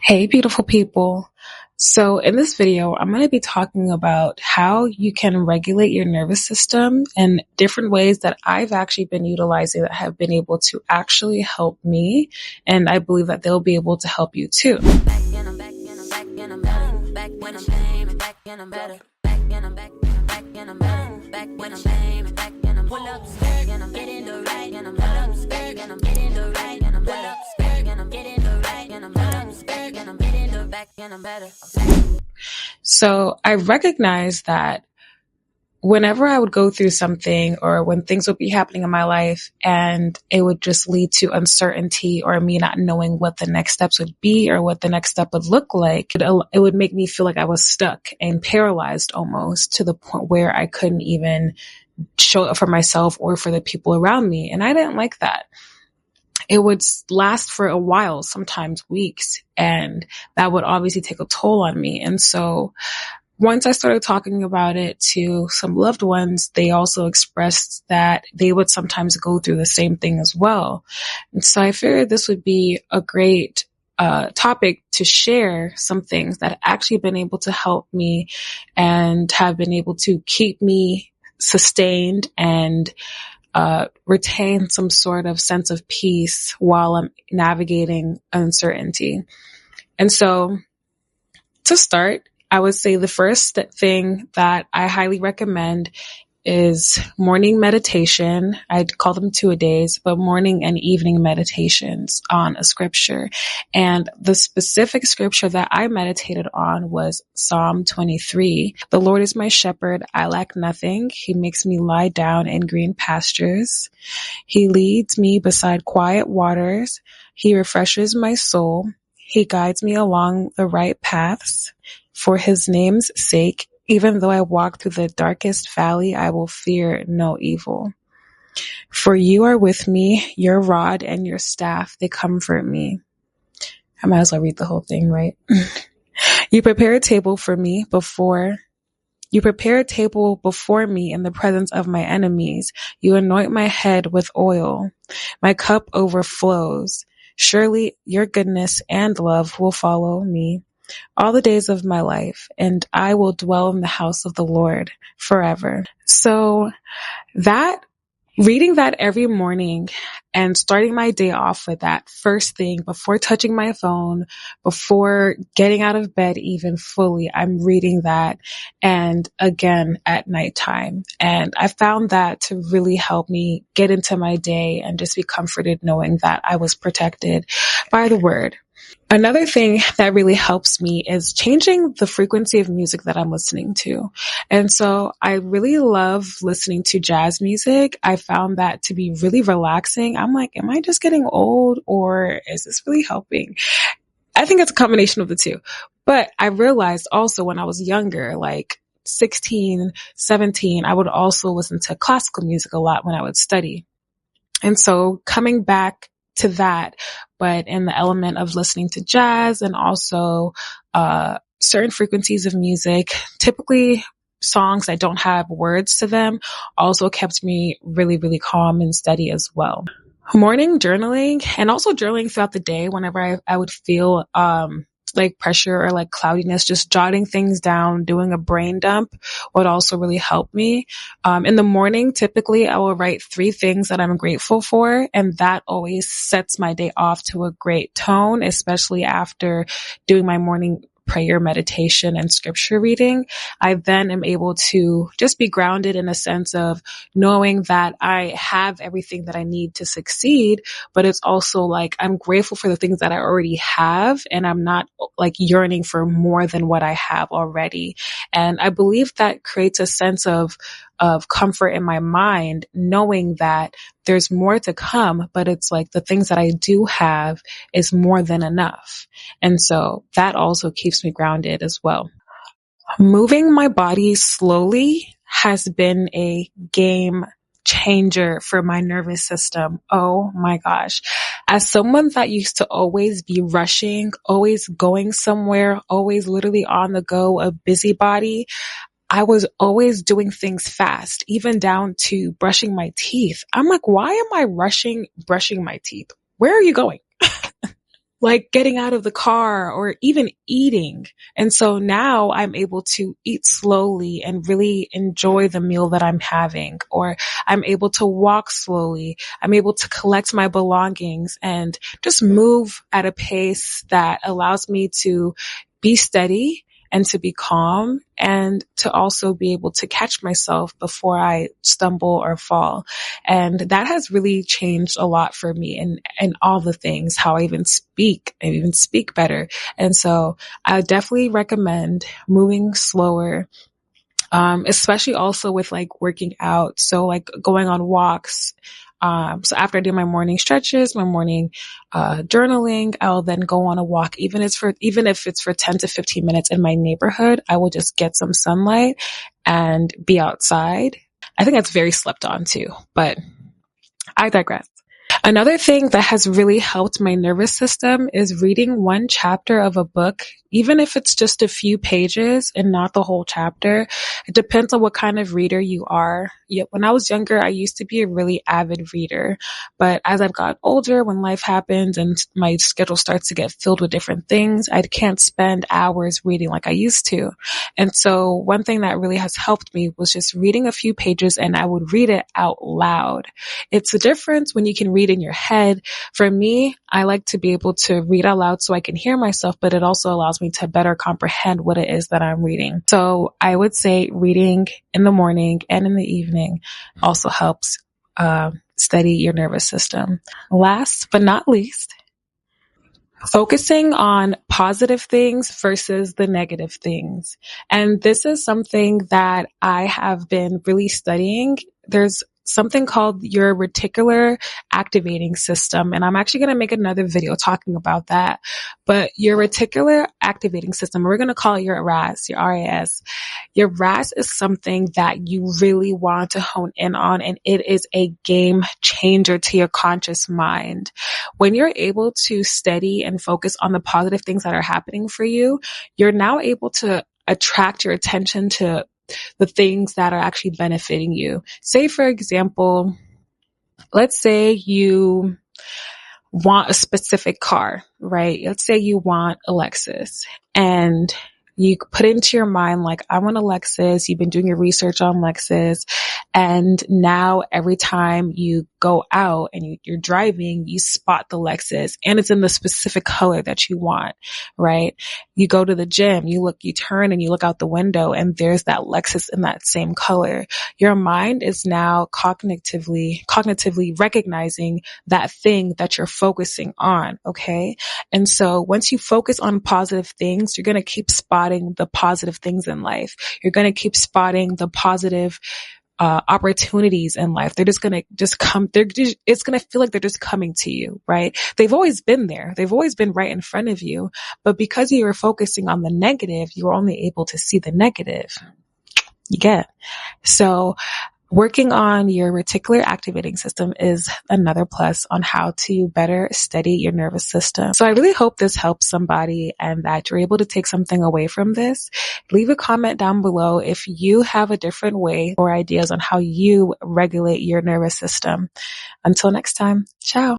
Hey, beautiful people. So in this video, I'm going to be talking about how you can regulate your nervous system and different ways that I've actually been utilizing that have been able to actually help me. And I believe that they'll be able to help you too. So I recognize that whenever I would go through something or when things would be happening in my life and it would just lead to uncertainty or me not knowing what the next steps would be or what the next step would look like, it would make me feel like I was stuck and paralyzed almost to the point where I couldn't even show up for myself or for the people around me. And I didn't like that. It would last for a while, sometimes weeks, and that would obviously take a toll on me. And so once I started talking about it to some loved ones, they also expressed that they would sometimes go through the same thing as well. And so I figured this would be a great topic to share some things that have actually been able to help me and have been able to keep me sustained and retain some sort of sense of peace while I'm navigating uncertainty. And so to start, I would say the first thing that I highly recommend is morning meditation. I'd call them 2-a-days, but morning and evening meditations on a scripture. And the specific scripture that I meditated on was Psalm 23. The Lord is my shepherd. I lack nothing. He makes me lie down in green pastures. He leads me beside quiet waters. He refreshes my soul. He guides me along the right paths. For his name's sake, even though I walk through the darkest valley, I will fear no evil. For you are with me, your rod and your staff, they comfort me. I might as well read the whole thing, right? You prepare a table before me in the presence of my enemies. You anoint my head with oil. My cup overflows. Surely your goodness and love will follow me all the days of my life, and I will dwell in the house of the Lord forever. So reading that every morning and starting my day off with that first thing before touching my phone, before getting out of bed even fully, I'm reading that, and again at nighttime. And I found that to really help me get into my day and just be comforted knowing that I was protected by the word. Another thing that really helps me is changing the frequency of music that I'm listening to. And so I really love listening to jazz music. I found that to be really relaxing. I'm like, am I just getting old or is this really helping? I think it's a combination of the two. But I realized also when I was younger, like 16, 17, I would also listen to classical music a lot when I would study. And so coming back to that, but in the element of listening to jazz and also certain frequencies of music, typically songs that don't have words to them, also kept me really, really calm and steady as well. Morning journaling and also journaling throughout the day whenever I would feel like pressure or like cloudiness, just jotting things down, doing a brain dump would also really help me. In the morning, typically I will write 3 things that I'm grateful for, and that always sets my day off to a great tone, especially after doing my morning prayer, meditation, and scripture reading. I then am able to just be grounded in a sense of knowing that I have everything that I need to succeed, but it's also like I'm grateful for the things that I already have, and I'm not like yearning for more than what I have already. And I believe that creates a sense of comfort in my mind, knowing that there's more to come, but it's like the things that I do have is more than enough. And so that also keeps me grounded as well. Moving my body slowly has been a game changer for my nervous system. Oh my gosh. As someone that used to always be rushing, always going somewhere, always literally on the go, a busybody, I was always doing things fast, even down to brushing my teeth. I'm like, why am I rushing brushing my teeth? Where are you going? like getting out of the car or even eating. And so now I'm able to eat slowly and really enjoy the meal that I'm having, or I'm able to walk slowly. I'm able to collect my belongings and just move at a pace that allows me to be steady and to be calm and to also be able to catch myself before I stumble or fall. And that has really changed a lot for me in all the things, how I even speak better. And so I definitely recommend moving slower. Especially also with like working out. So like going on walks. So after I do my morning stretches, my morning, journaling, I'll then go on a walk. Even if it's for 10 to 15 minutes in my neighborhood, I will just get some sunlight and be outside. I think that's very slept on too, but I digress. Another thing that has really helped my nervous system is reading one chapter of a book, even if it's just a few pages and not the whole chapter. It depends on what kind of reader you are. When I was younger, I used to be a really avid reader, but as I've gotten older, when life happens and my schedule starts to get filled with different things, I can't spend hours reading like I used to. And so one thing that really has helped me was just reading a few pages, and I would read it out loud. It's a difference when you can read in your head. For me, I like to be able to read out loud so I can hear myself, but it also allows me to better comprehend what it is that I'm reading. So I would say reading in the morning and in the evening also helps steady your nervous system. Last but not least, focusing on positive things versus the negative things. And this is something that I have been really studying. There's something called your reticular activating system. And I'm actually going to make another video talking about that. But your reticular activating system, we're going to call it your RAS, your RAS. Your RAS is something that you really want to hone in on, and it is a game changer to your conscious mind. When you're able to steady and focus on the positive things that are happening for you, you're now able to attract your attention to the things that are actually benefiting you. Say, for example, let's say you want a specific car, right? Let's say you want a Lexus, and you put into your mind, like, I want a Lexus. You've been doing your research on Lexus. And now every time you go out and you're driving, you spot the Lexus and it's in the specific color that you want, right? You go to the gym, you turn and you look out the window and there's that Lexus in that same color. Your mind is now cognitively recognizing that thing that you're focusing on. Okay. And so once you focus on positive things, you're going to keep spotting the positive things in life. You're going to keep spotting the positive opportunities in life. They're just going to come. It's going to feel like they're just coming to you, right? They've always been there. They've always been right in front of you. But because you were focusing on the negative, you were only able to see the negative. You get. So working on your reticular activating system is another plus on how to better steady your nervous system. So I really hope this helps somebody and that you're able to take something away from this. Leave a comment down below if you have a different way or ideas on how you regulate your nervous system. Until next time, ciao.